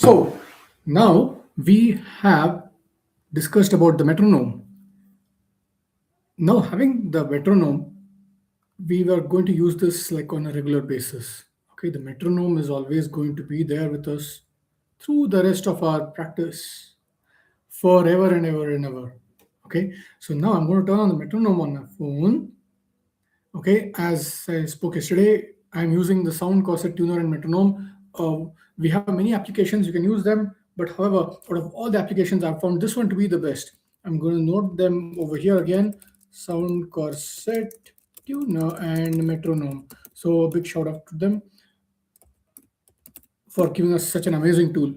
So now we have discussed about the metronome. Now having the metronome, we were going to use this like on a regular basis. Okay, the metronome is always going to be there with us through the rest of our practice forever and ever and ever. Okay, so now I'm going to turn on the metronome on my phone. Okay, as I spoke yesterday, I'm using the sound corset tuner and metronome. We have many applications, you can use them, but however, out of all the applications, I've found this one to be the best. I'm going to note them over here again: sound corset tuner and metronome. So a big shout out to them for giving us such an amazing tool.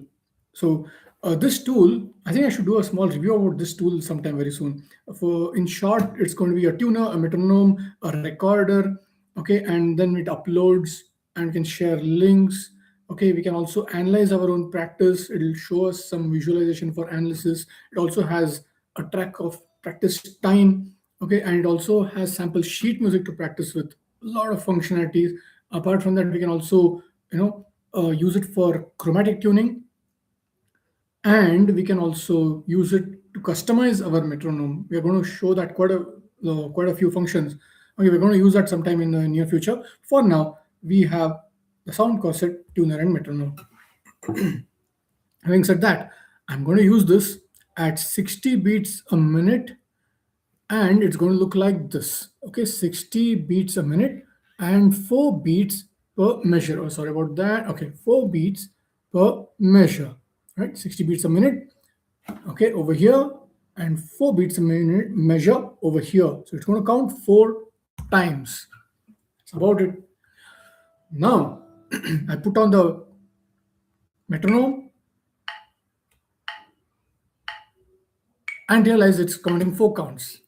So this tool, I think I should do a small review about this tool sometime very soon. For in short, it's going to be a tuner, a metronome, a recorder, okay, and then it uploads and can share links. Okay, we can also analyze our own practice. It'll show us some visualization for analysis. It also has a track of practice time, okay, and it also has sample sheet music to practice with. A lot of functionalities. Apart from that, we can also, use it for chromatic tuning, and we can also use it to customize our metronome. We are going to show that quite a few functions. Okay, we're going to use that sometime in the near future. For now, we have the sound corset tuner and metronome. Having said that, I'm going to use this at 60 beats a minute, and it's going to look like this. Okay, 60 beats a minute and 4 beats per measure. Oh, sorry about that. Okay, 4 beats per measure. Right, 60 beats a minute. Okay, over here, and 4 beats a minute measure over here. So it's going to count 4 times. That's about it. Now I put on the metronome and realize it's counting 4 counts.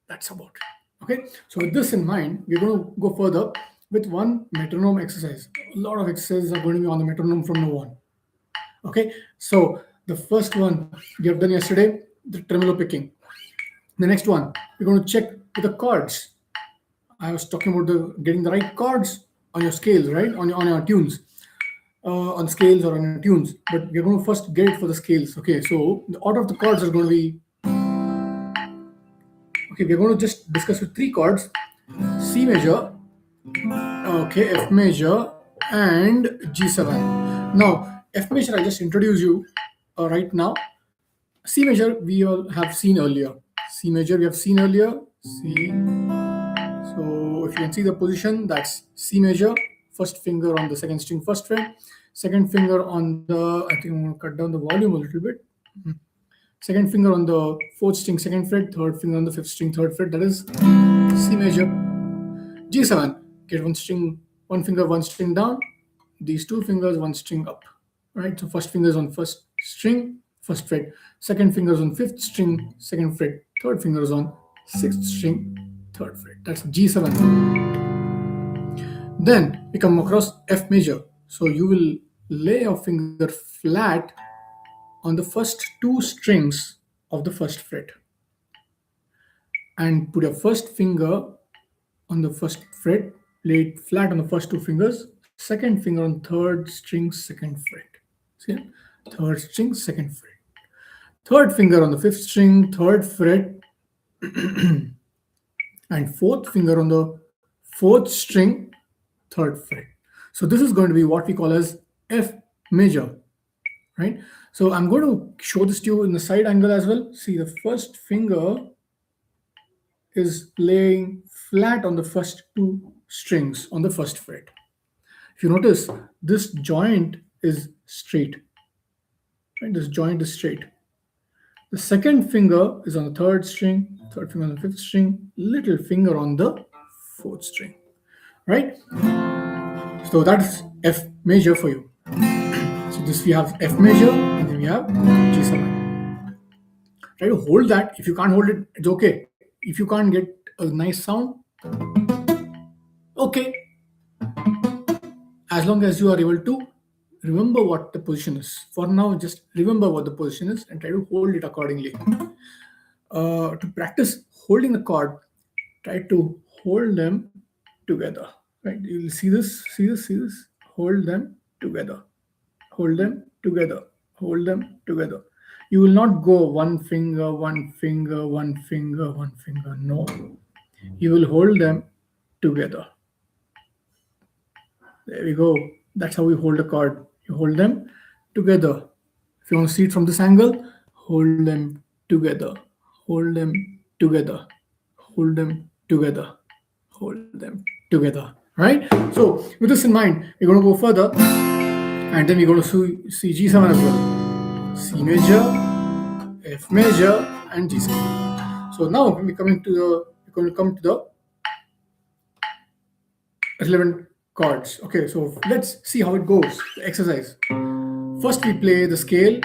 That's about it. Okay, so with this in mind, we're going to go further with one metronome exercise. A lot of exercises are going to be on the metronome from now on. Okay, so the first one we have done yesterday, the tremolo picking. The next one, we're going to check with the chords. I was talking about the getting the right chords on your scales, right? On your tunes, on scales or on your tunes. But we're going to first get it for the scales. Okay, so the order of the chords are going to be. Okay, we're going to just discuss with 3 chords: C major, okay, F major, and G7. Now, F major, I just introduced you right now. C major, we all have seen earlier. C major, we have seen earlier. C. So, if you can see the position, that's C major. First finger on the second string, first fret. Second finger on the, I think I'm going to cut down the volume a little bit. Second finger on the fourth string, second fret. Third finger on the fifth string, third fret. That is C major. G7, get one finger, one string down. These 2 fingers, one string up. Right. So first finger is on first string, first fret. Second finger is on fifth string, second fret. Third finger is on sixth string, third fret. That's G7. Then we come across F major. So you will lay your finger flat on the first 2 strings of the first fret and put your first finger on the first fret, lay it flat on the first 2 fingers, second finger on third string, second fret. See, third string, second fret. Third finger on the fifth string, third fret, and fourth finger on the fourth string, third fret. So this is going to be what we call as F major, right? So I'm going to show this to you in the side angle as well. See, the first finger is laying flat on the first 2 strings on the first fret. If you notice, this joint is straight. Right? This joint is straight. The second finger is on the third string, third finger on the fifth string, little finger on the fourth string. Right? So that's F major for you. So this we have F major, and then we have G7. Try to hold that. If you can't hold it, it's okay. If you can't get a nice sound, okay. As long as you are able to remember what the position is. For now, just remember what the position is and try to hold it accordingly. To practice holding the chord, try to hold them together. Right? You will see this, see this, see this. Hold them together. Hold them together. hold them together. You will not go one finger, one finger, one finger, one finger. No, you will hold them together. There we go. That's how we hold a chord. You hold them together. If you want to see it from this angle, hold them together. Hold them together. Hold them together. Hold them together. Right? So, with this in mind, we're going to go further and then we're going to see G7 as well. C major, F major, and G scale. So now we're going to come to the relevant chords. Okay, so let's see how it goes. The exercise. First, we play the scale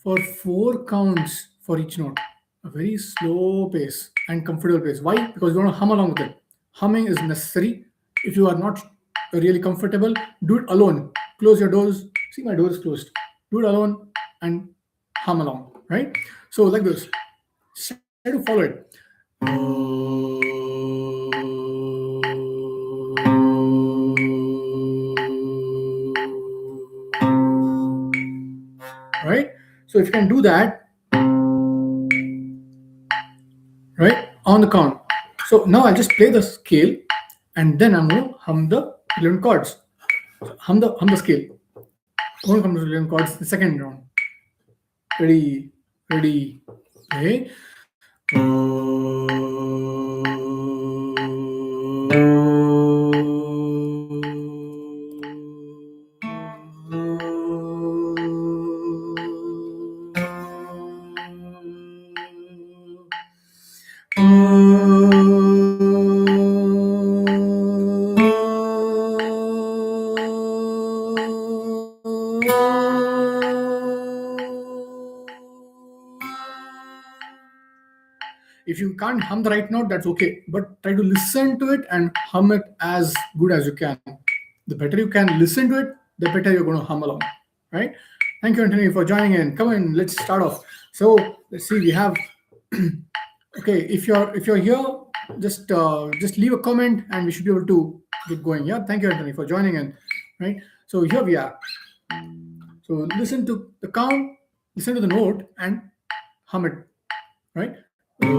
for 4 counts for each note. A very slow pace and comfortable pace. Why? Because you want to hum along with it. Humming is necessary. If you are not really comfortable, do it alone. Close your doors. See, my door is closed. Do it alone and hum along. Right? So like this. Try to follow it. Right? So if you can do that, right, on the count. So now I'll just play the scale and then I'm going to hum the 11 chords. So hum the scale. I'm going to hum the 11 chords the second round. Ready, okay. If you can't hum the right note, that's okay. But try to listen to it and hum it as good as you can. The better you can listen to it, the better you're going to hum along. Right? Thank you, Anthony, for joining in. Come in, let's start off. So let's see, we have okay, if you're here, just leave a comment and we should be able to get going. Yeah, thank you, Anthony, for joining in. Right? So here we are. So listen to the count, listen to the note and hum it. Right? You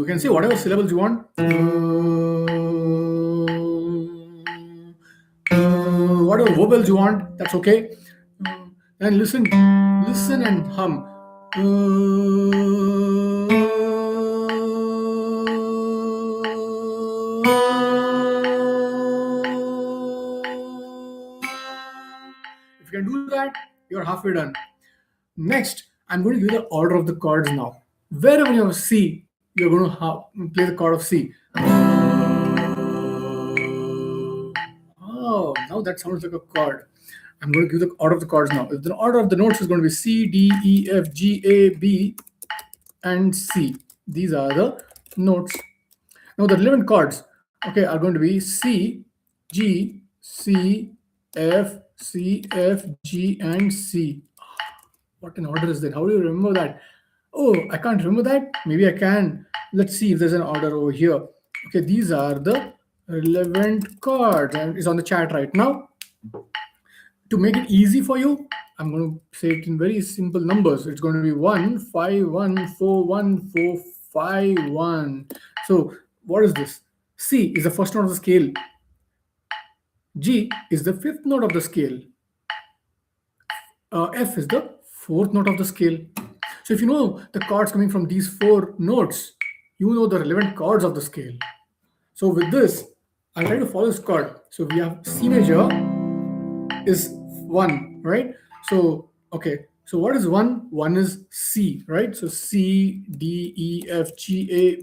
can say whatever syllables you want. Whatever vowels you want, that's okay. And listen and hum. If you can do that, you're halfway done. Next, I'm going to give you the order of the chords now. Wherever you have C, you're going to play the chord of C. Oh, now that sounds like a chord. I'm going to give the order of the chords now. The order of the notes is going to be C, D, E, F, G, A, B, and C. These are the notes. Now the relevant chords, okay, are going to be C, G, C, F, G, and C. What an order is that? How do you remember that? Oh, I can't remember that. Maybe I can. Let's see if there's an order over here. Okay, these are the relevant chords and it's on the chat right now. To make it easy for you, I'm going to say it in very simple numbers. It's going to be 1, 5, 1, 4, 1, 4, 5, 1. So what is this? C is the first note of the scale. G is the fifth note of the scale. F is the fourth note of the scale. So if you know the chords coming from these 4 notes, you know the relevant chords of the scale. So with this, I'll try to follow this chord. So we have C major is 1, right? So, okay. So what is 1? 1 is C, right? So C, D, E, F, G, A,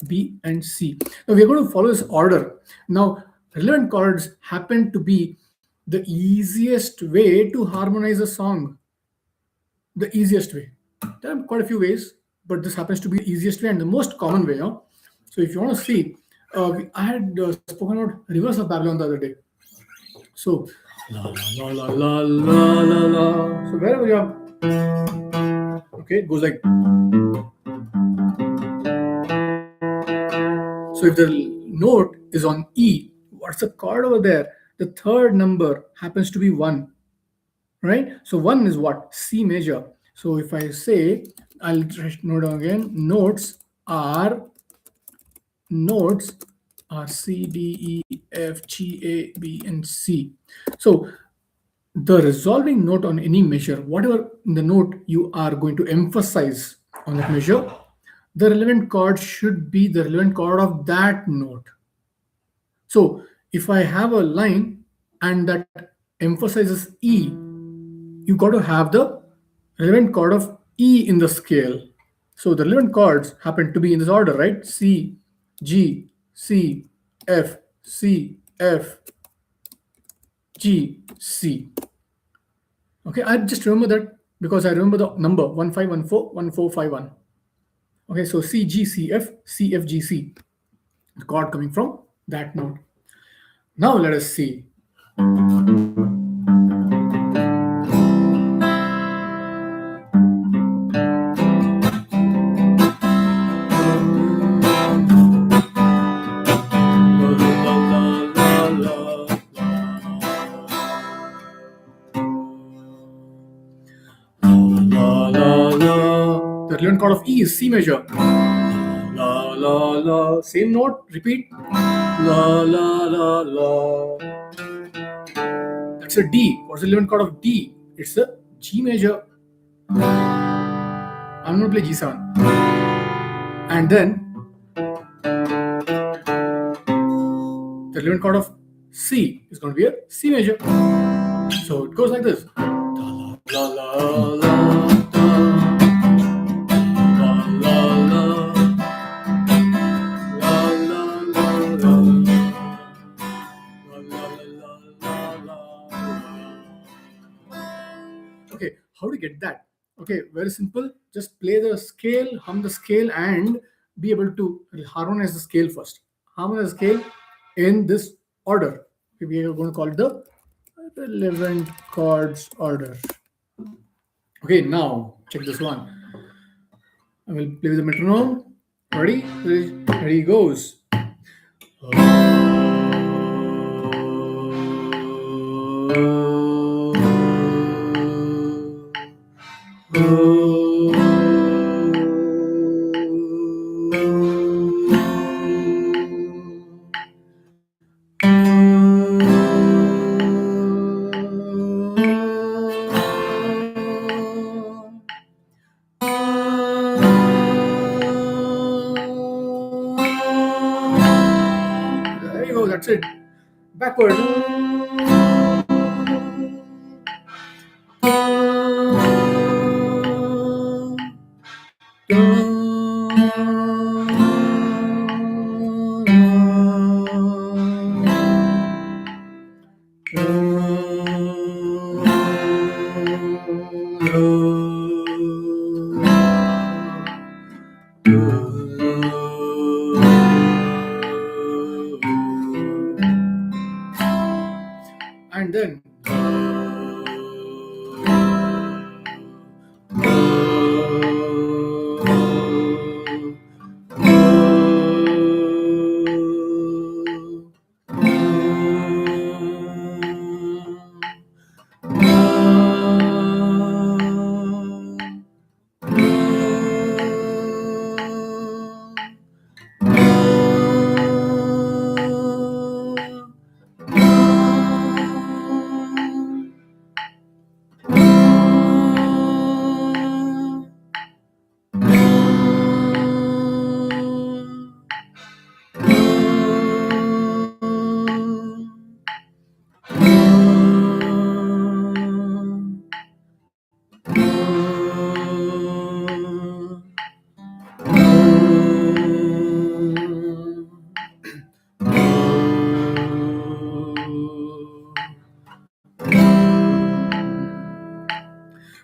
B, and C. Now we're going to follow this order. Now, relevant chords happen to be the easiest way to harmonize a song. The easiest way. There are quite a few ways, but this happens to be the easiest way and the most common way. Huh? So if you want to see, I had spoken about Rivers of Babylon the other day. So, la la la la la la la. So wherever you have, okay, it goes like. So if the note is on E, what's the chord over there? The third number happens to be 1, right? So 1 is what? C major. So if I say, I'll just note down again, notes are C, D, E, F, G, A, B, and C. So the resolving note on any measure, whatever the note you are going to emphasize on that measure, the relevant chord should be the relevant chord of that note. So if I have a line and that emphasizes E, you got to have the relevant chord of E in the scale. So the relevant chords happen to be in this order, right? C, G, C, F, C, F, G, C. Okay, I just remember that because I remember the number 15141451. Okay, so C, G, C, F, C, F, G, C. The chord coming from that note. Now let us see. The relevant chord of E is C major. La la la. Same note. Repeat. La la la la. That's a D. What's the relevant chord of D? It's a G major. I'm going to play G7. And then the relevant chord of C is going to be a C major. So it goes like this. La la la la. Okay, how to get that? Okay, very simple. Just play the scale, hum the scale, and be able to harmonize the scale first. Harmonize the scale in this order. We are going to call it the relevant chords order. Okay, now check this one. I will play with the metronome. Ready? Ready goes. There you go, that's it. Backward. And then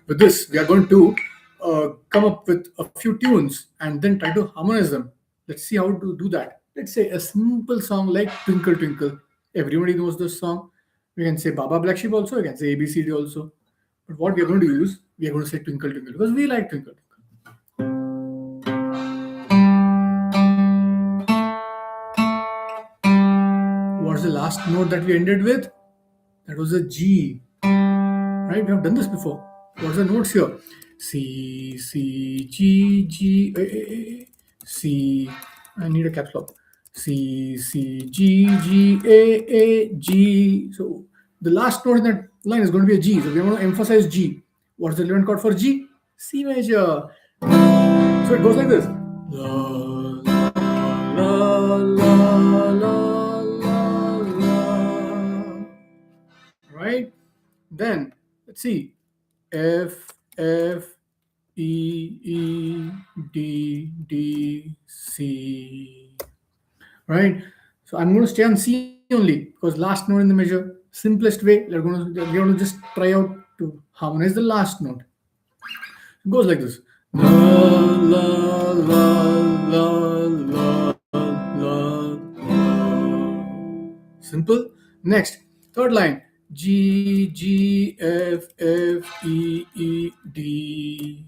with this, we are going to come up with a few tunes and then try to harmonize them. Let's see how to do that. Let's say a simple song like Twinkle Twinkle. Everybody knows this song. We can say Baba Black Sheep also, we can say ABCD also. But what we are going to use, we are going to say Twinkle Twinkle because we like Twinkle Twinkle. the last note that we ended with? That was a G. Right? We have done this before. What's the notes here? C, C, G, G, A, A, A, C. I need a caps lock. C, C, G, G, A, A, G. So the last note in that line is going to be a G. So we want to emphasize G. What's the 11th chord for G? C major. So it goes like this. La, la, la, la, la, la. Right? Then let's see. F, F, E, E, D, D, C. Right? So I'm going to stay on C only because last note in the measure. Simplest way, we're going to just try out to harmonize the last note. It goes like this. La, la, la, la, la, la, la. Simple. Next, third line. G, G, F, F, E, E, D.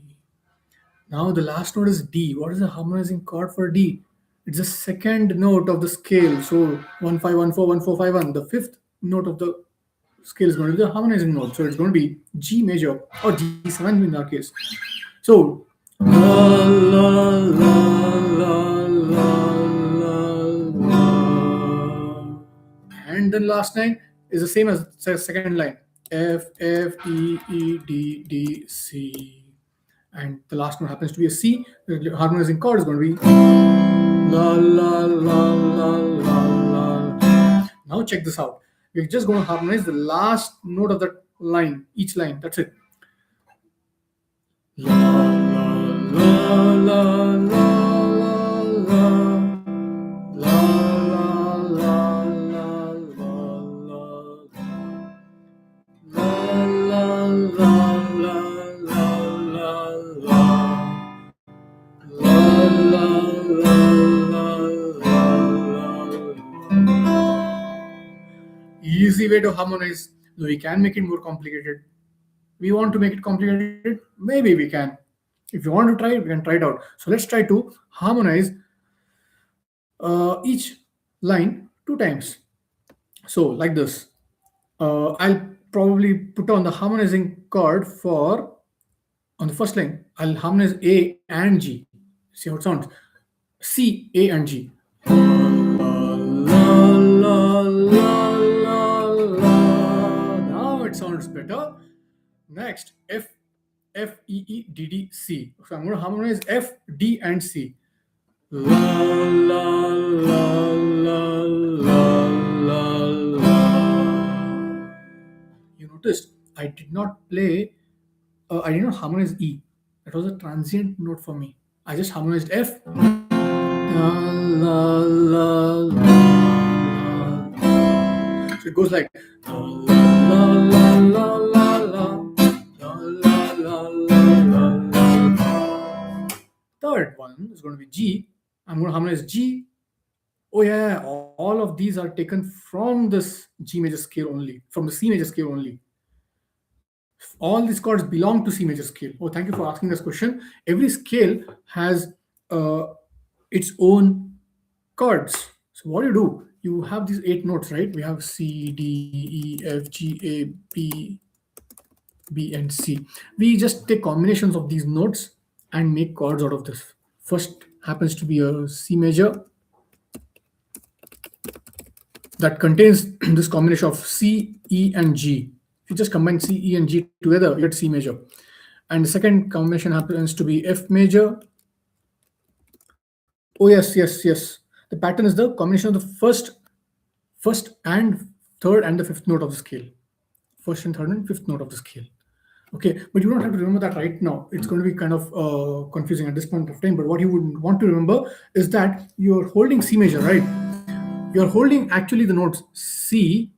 Now the last note is D. What is the harmonizing chord for D? It's the second note of the scale. So 1 5 1 4 1 4 5 1. The fifth note of the scale is going to be the harmonizing note. So it's going to be G major or G7 in our case. So la la la la la la. And the last line is the same as the second line. F, F, E, E, D, D, C. And the last note happens to be a C. The harmonizing chord is going to be la la la la la la. Now check this out. We're just going to harmonize the last note of that line, each line. That's it. La la la la la la. La la la la la la. La la la la la la la. La la la la la. Easy way to harmonize. We can make it more complicated. We want to make it complicated? Maybe we can. If you want to try it, we can try it out. So let's try to harmonize each line 2 times. So like this. I'll probably put on the harmonizing chord for on the first line. I'll harmonize A and G. See how it sounds. C, A, and G. La, la, la, la, la. Now it sounds better. Next, F, F, E, E, D, D, C. So I'm going to harmonize F, D, and C. La, la, la, la, la, la, la. You noticed I did not play, I did not harmonize E. That was a transient note for me. I just harmonized F. La, la, la, la, la. So it goes like la, la, la, la, la, la, la, la, la, la, la. Third one is going to be G. I'm going to harmonize G. Oh yeah, all of these are taken from this G major scale only, from the C major scale only. All these chords belong to C major scale. Oh, thank you for asking this question. Every scale has its own chords. So what do? You have these 8 notes, right? We have C, D, E, F, G, A, B, and C. We just take combinations of these notes and make chords out of this. First happens to be a C major that contains this combination of C, E, and G. If you just combine C, E, and G together, you get C major. And the second combination happens to be F major. Oh yes, yes, yes. The pattern is the combination of the first and third and the fifth note of the scale. First and third and fifth note of the scale. Okay, but you don't have to remember that right now. It's going to be kind of confusing at this point of time. But what you would want to remember is that you're holding C major, right? You're holding actually the notes C,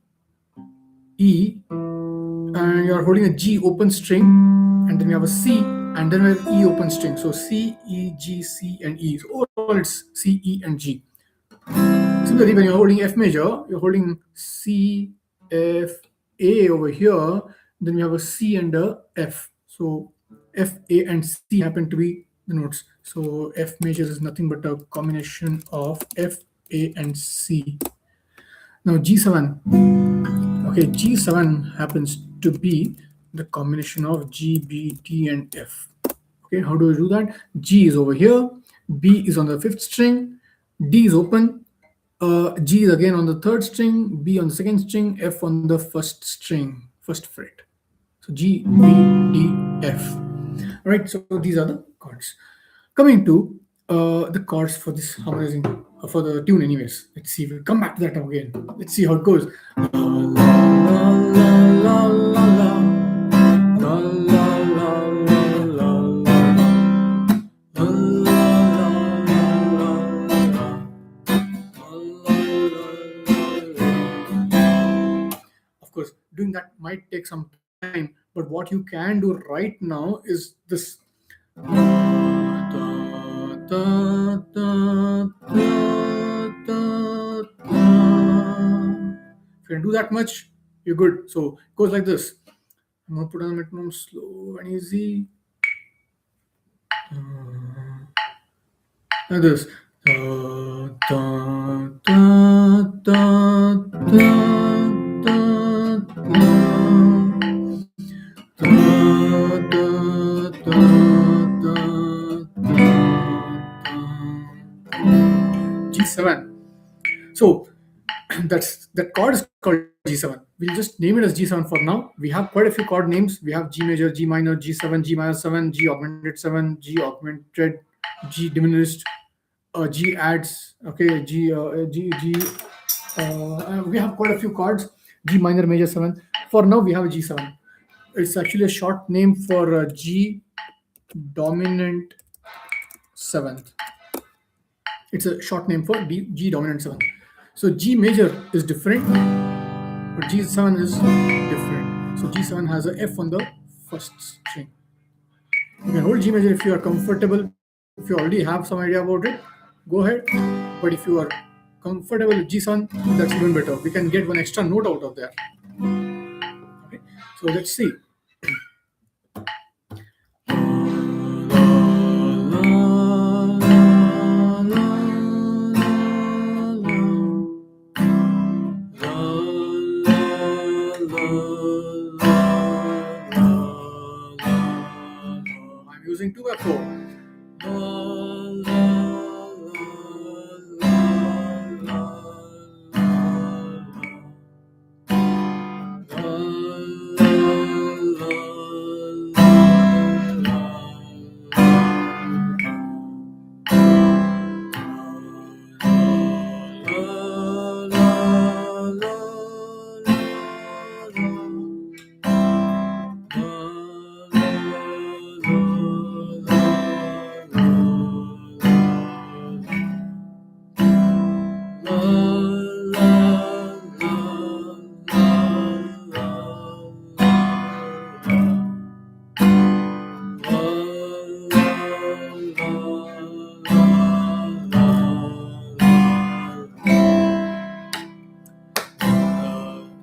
E, and you're holding a G open string, and then we have a C, and then we have E open string. So C, E, G, C, and E. So overall it's C, E, and G. Similarly, when you're holding F major, you're holding C, F, A over here. Then we have a C and a F. So F, A, and C happen to be the notes. So F major is nothing but a combination of F, A, and C. Now G7. Okay, G7 happens to be the combination of G, B, D, and F. Okay, how do we do that? G is over here, B is on the fifth string, D is open, G is again on the third string, B on the second string, F on the first string, first fret. So G, B, D, F. All right, so these are the chords. Coming to the chords for this harmonizing, for the tune, anyways. Let's see. We'll come back to that again. Let's see how it goes. La la la la la la la la la la. Of course, doing that might take some time, but what you can do right now is this. If you can do that much, you're good. So it goes like this. I'm gonna put on the metronome slow and easy. Like this. G7. So that chord is called G7. We'll just name it as G7 for now. We have quite a few chord names. We have G major, G minor, G7, G minor 7, G augmented 7, G augmented, G diminished, G adds. Okay, we have quite a few chords. G minor major 7. For now, we have a G7. It's actually a short name for G dominant 7th. It's a short name for G dominant 7th. So G major is different, but G7 is different. So G7 has a F on the first string. You can hold G major if you are comfortable. If you already have some idea about it, go ahead. But if you are comfortable with G7, that's even better. We can get one extra note out of there. Okay, so let's see. I'm using 2/4.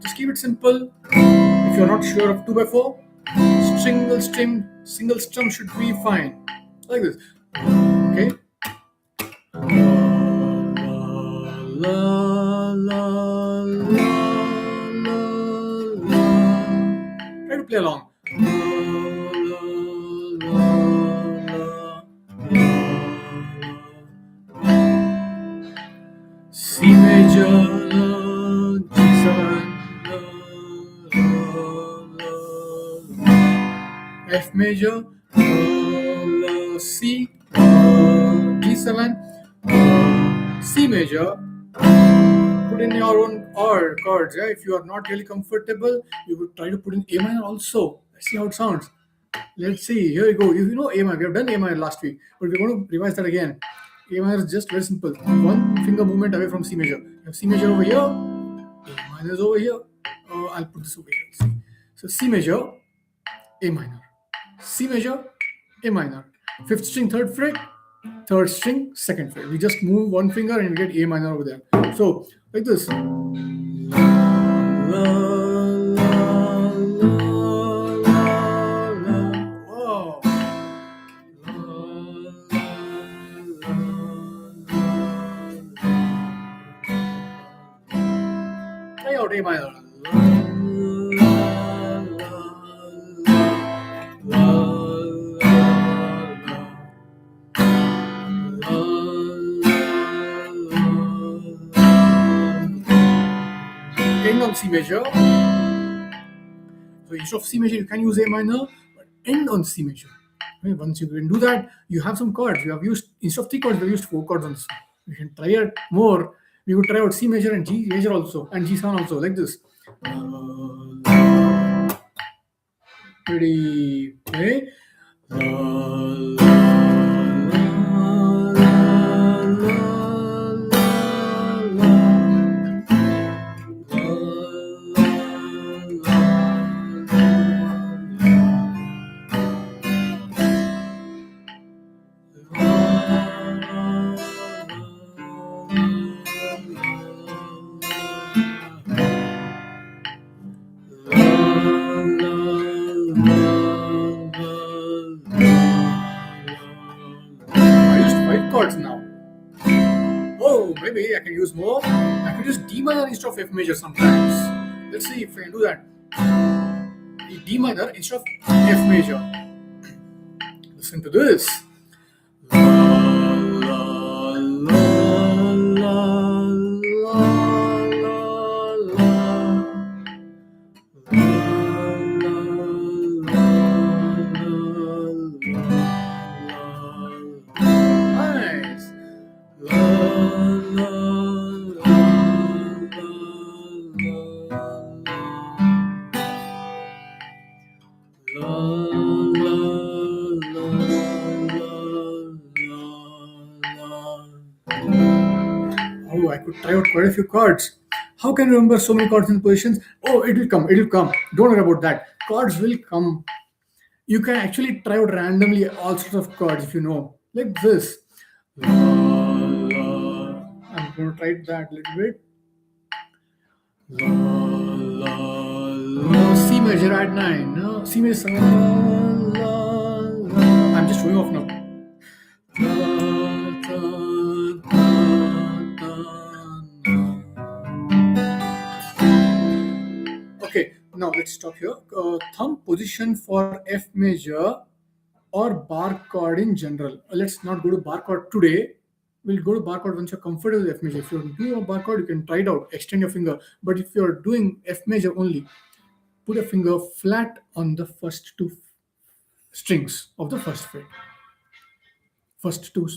Just keep it simple. If you're not sure of 2/4, single strum should be fine. Like this. Okay. Try to play along. C major, G7, F major, C, G7, C major. Put in your own chords. Yeah? If you are not really comfortable, you could try to put in A minor also. Let's see how it sounds. Let's see. Here we go. You know A minor. We have done A minor last week, but we're going to revise that again. A minor is just very simple. One finger movement away from C major. You have C major over here. A minor is over here. I'll put this over here. See. So C major, A minor. C major, A minor. Fifth string, third fret. Third string, second fret. We just move one finger and we get A minor over there. So like this. Wow. out A minor. End on C major. So instead of C major, you can use A minor, but end on C major. Okay, once you can do that, you have some chords. You have used, instead of 3 chords, we have used 4 chords on this. You can try it more. We could try out C major and G major also, and G7 also, like this. Pretty okay. I used 5 chords now. Oh, maybe I can use more. I could use D minor instead of F major sometimes. Let's see if I can do that. D minor instead of F major. Listen to this. Nice. Oh, I could try out quite a few chords. How can I remember so many chords and positions? Oh, it will come. It will come. Don't worry about that. Chords will come. You can actually try out randomly all sorts of chords if you know, like this. I'm going to try that a little bit. C major at 9. No, C major 7. I'm just showing off now. Okay, now let's stop here. Thumb position for F major or bar chord in general. Let's not go to bar chord today. We'll go to bar chord once you're comfortable with F major. If you're doing a bar chord, you can try it out, extend your finger. But if you're doing F major only, put a finger flat on the first 2 strings of the first fret. First 2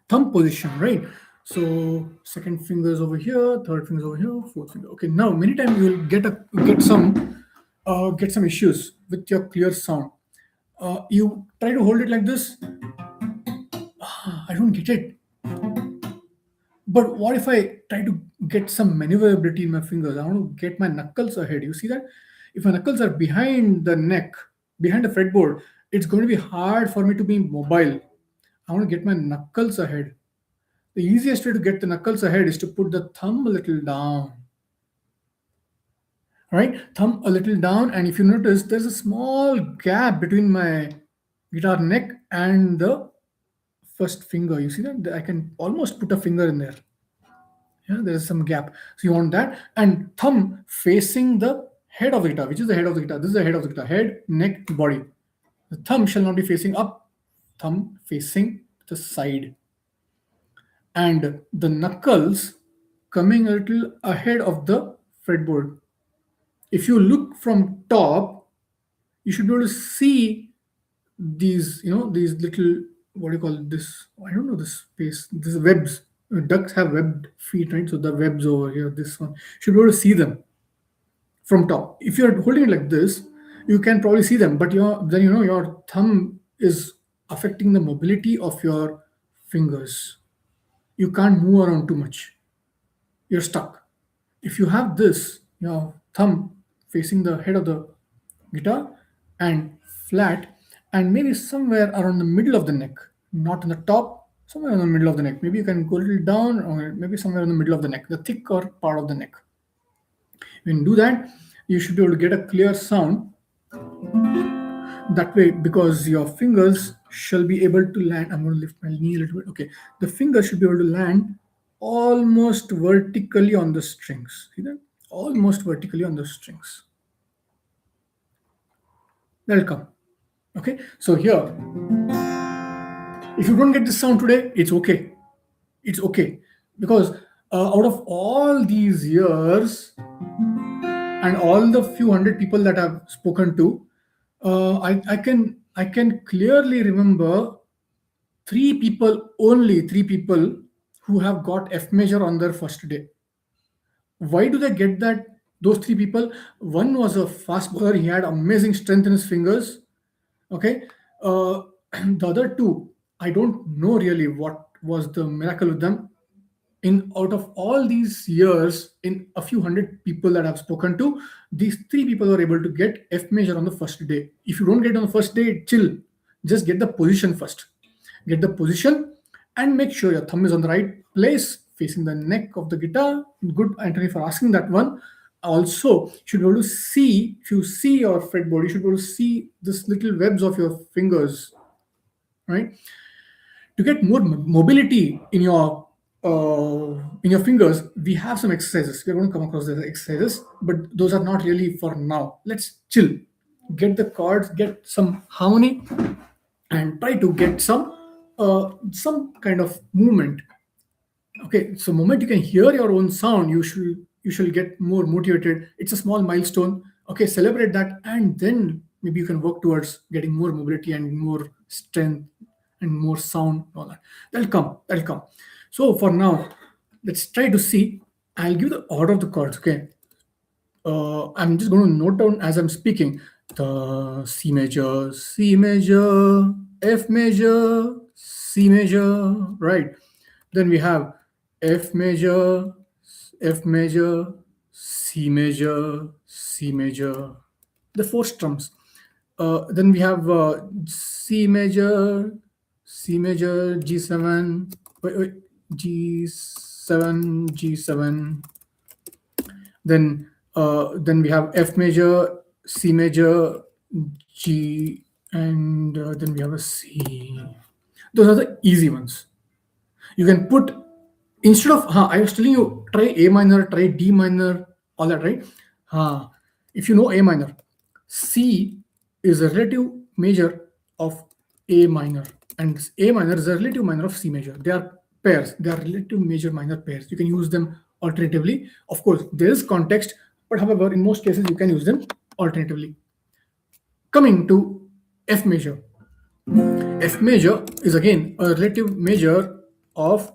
thumb position, right? So second finger is over here, third finger is over here, fourth finger. Okay, now many times you will get some issues with your clear sound. You try to hold it like this. I don't get it. But what if I try to get some maneuverability in my fingers? I want to get my knuckles ahead. You see that? If my knuckles are behind the neck, behind the fretboard, it's going to be hard for me to be mobile. I want to get my knuckles ahead. The easiest way to get the knuckles ahead is to put the thumb a little down. Right? Thumb a little down, and if you notice, there's a small gap between my guitar neck and the first finger. You see that? I can almost put a finger in there. Yeah, there's some gap. So you want that, and thumb facing the head of the guitar. Which is the head of the guitar? This is the head of the guitar. Head, neck, body. The thumb shall not be facing up. Thumb facing the side. And the knuckles coming a little ahead of the fretboard. If you look from top, you should be able to see these, these little, what do you call this? I don't know this space. These webs. Ducks have webbed feet, right? So the webs over here, this one, you should be able to see them from top. If you're holding it like this, you can probably see them, but your thumb is affecting the mobility of your fingers. You can't move around too much. You're stuck. If you have this, your thumb facing the head of the guitar and flat, and maybe somewhere around the middle of the neck, not in the top, somewhere in the middle of the neck. Maybe you can go a little down, or maybe somewhere in the middle of the neck, the thicker part of the neck. When you do that, you should be able to get a clear sound that way, because your fingers shall be able to land. I'm going to lift my knee a little bit. Okay, the fingers should be able to land almost vertically on the strings. See that? almost vertically on the strings. That'll come. Okay, so here, if you don't get this sound today, it's okay. It's okay because out of all these years and all the few hundred people that I've spoken to, I can clearly remember three people who have got F major on their first day. Why do they get that? Those three people. One was a fast bowler. He had amazing strength in his fingers. Okay. The other two, I don't know really what was the miracle with them. In out of all these years, in a few hundred people that I've spoken to, these three people were able to get F major on the first day. If you don't get it on the first day, chill. Just get the position first. Get the position and make sure your thumb is on the right place, facing the neck of the guitar. Good, Anthony, for asking that one. Also, you should be able to see, if you see your fretboard, you should be able to see this little webs of your fingers, right? To get more mobility in your fingers, we have some exercises. We're going to come across the exercises, but those are not really for now. Let's chill, get the chords, get some harmony, and try to get some kind of movement. Okay, so moment you can hear your own sound, you should get more motivated. It's a small milestone. Okay, celebrate that, and then maybe you can work towards getting more mobility and more strength and more sound. All that, that'll come. That'll come. So for now, let's try to see. I'll give the order of the chords. Okay, I'm just going to note down as I'm speaking. The C major, C major, F major, C major, right? Then we have F major, F major, C major, C major, the four strums. Then we have C major, C major, G7, wait, G7, G7, then we have F major, C major, G, and then we have a C. Those are the easy ones. You can put, instead of I was telling you, try A minor, try D minor, all that, right? If you know A minor, C is a relative major of A minor, and A minor is a relative minor of C major. They are pairs. They are relative major minor pairs. You can use them alternatively. Of course, there is context, but however, in most cases, you can use them alternatively. Coming to F major. F major is again a relative major of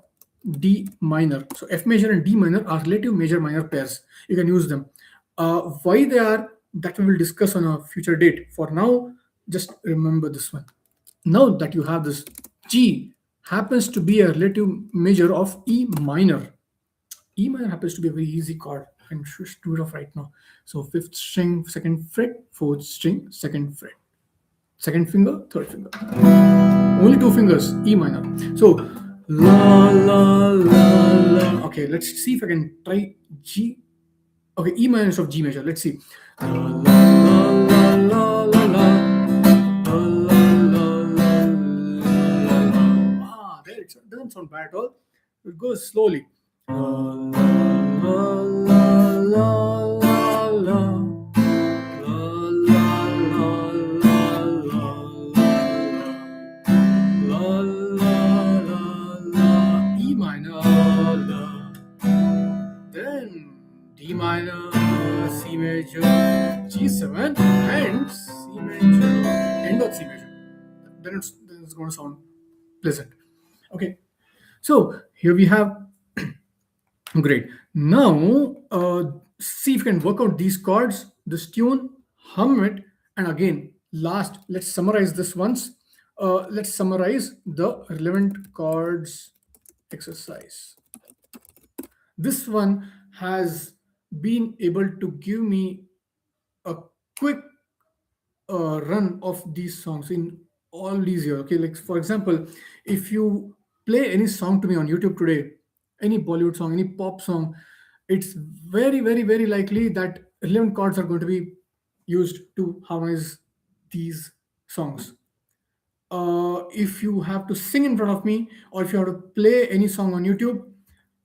D minor. So F major and D minor are relative major minor pairs. You can use them. Why they are, that we will discuss on a future date. For now, just remember this one. Now that you have this, G happens to be a relative major of E minor. E minor happens to be a very easy chord. I can just do it off right now. So fifth string, second fret, fourth string, second fret, second finger, third finger. Only two fingers, E minor. So la la la la. Okay, let's see if I can try G. Okay, E minor instead of G major. Let's see. La la la la la la. There it doesn't sound bad at all. It goes slowly. La la la la la la. E minor, then D minor, C major, G7, and C major, end of C major. Then it's going to sound pleasant. Okay, so here we have. Great. Now, see if you can work out these chords, this tune, hum it, and again, last, let's summarize this once. Let's summarize the relevant chords exercise. This one has been able to give me a quick run of these songs in all these years. Okay, like for example, if you play any song to me on YouTube today, any Bollywood song, any pop song, it's very, very, very likely that relevant chords are going to be used to harmonize these songs. If you have to sing in front of me, or if you have to play any song on YouTube,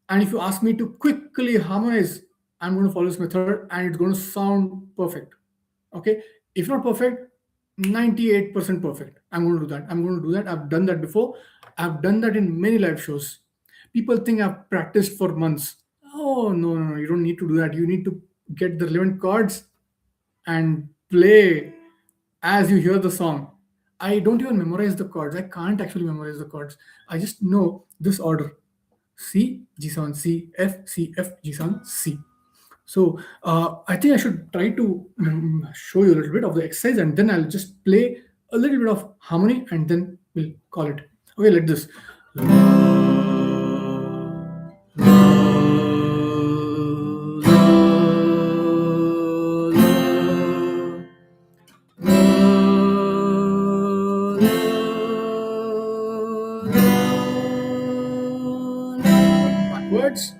and if you ask me to quickly harmonize, I'm going to follow this method and it's going to sound perfect. Okay, if not perfect, 98% perfect. I'm going to do that. I'm going to do that. I've done that before. I've done that in many live shows. People think I've practiced for months. Oh, no, no, no. You don't need to do that. You need to get the relevant chords and play as you hear the song. I don't even memorize the chords. I can't actually memorize the chords. I just know this order: C, G7, C, F, C, F, G7, C. So I think I should try to show you a little bit of the exercise, and then I'll just play a little bit of harmony, and then we'll call it. Okay, like this. Backwards.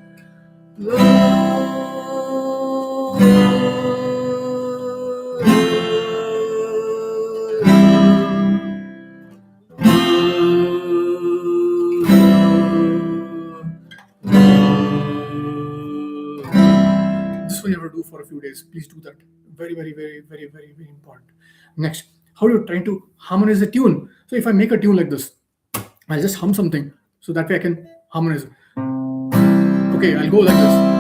This one you have to do for a few days. Please do that. Very, very, very, very, very, very important. Next, how are you trying to harmonize the tune? So if I make a tune like this, I'll just hum something so that way I can harmonize it. Okay, I'll go like this.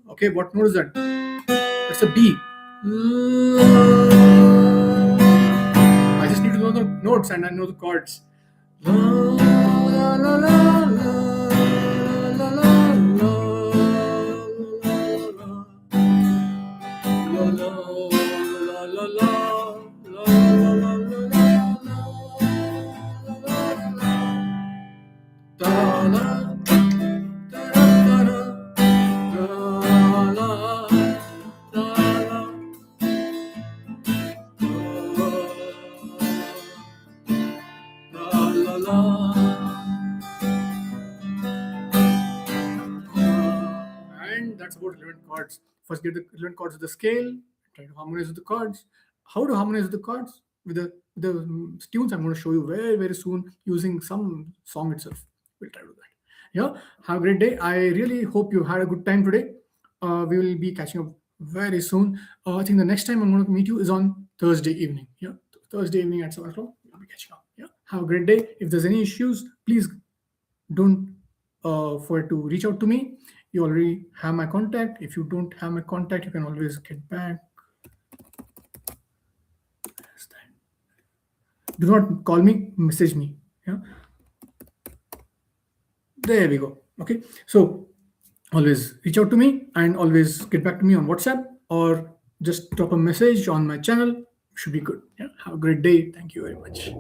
Okay, what note is that? It's a B. I just need to know the notes and I know the chords. And that's about 11 chords. First, get the 11 chords of the scale, try to harmonize with the chords. How to harmonize with the chords with the tunes, I'm going to show you very, very soon using some song itself. We'll try to do that. Yeah, have a great day. I really hope you had a good time today. We will be catching up very soon. I think the next time I'm going to meet you is on Thursday evening. Yeah, Thursday evening at 7 o'clock. We'll be catching up. Yeah, have a great day. If there's any issues, please don't forget to reach out to me. You already have my contact. If you don't have my contact, you can always get back. Do not call me, message me. Yeah, there we go. Okay, so always reach out to me and always get back to me on WhatsApp or just drop a message on my channel. Should be good. Yeah, have a great day. Thank you very much.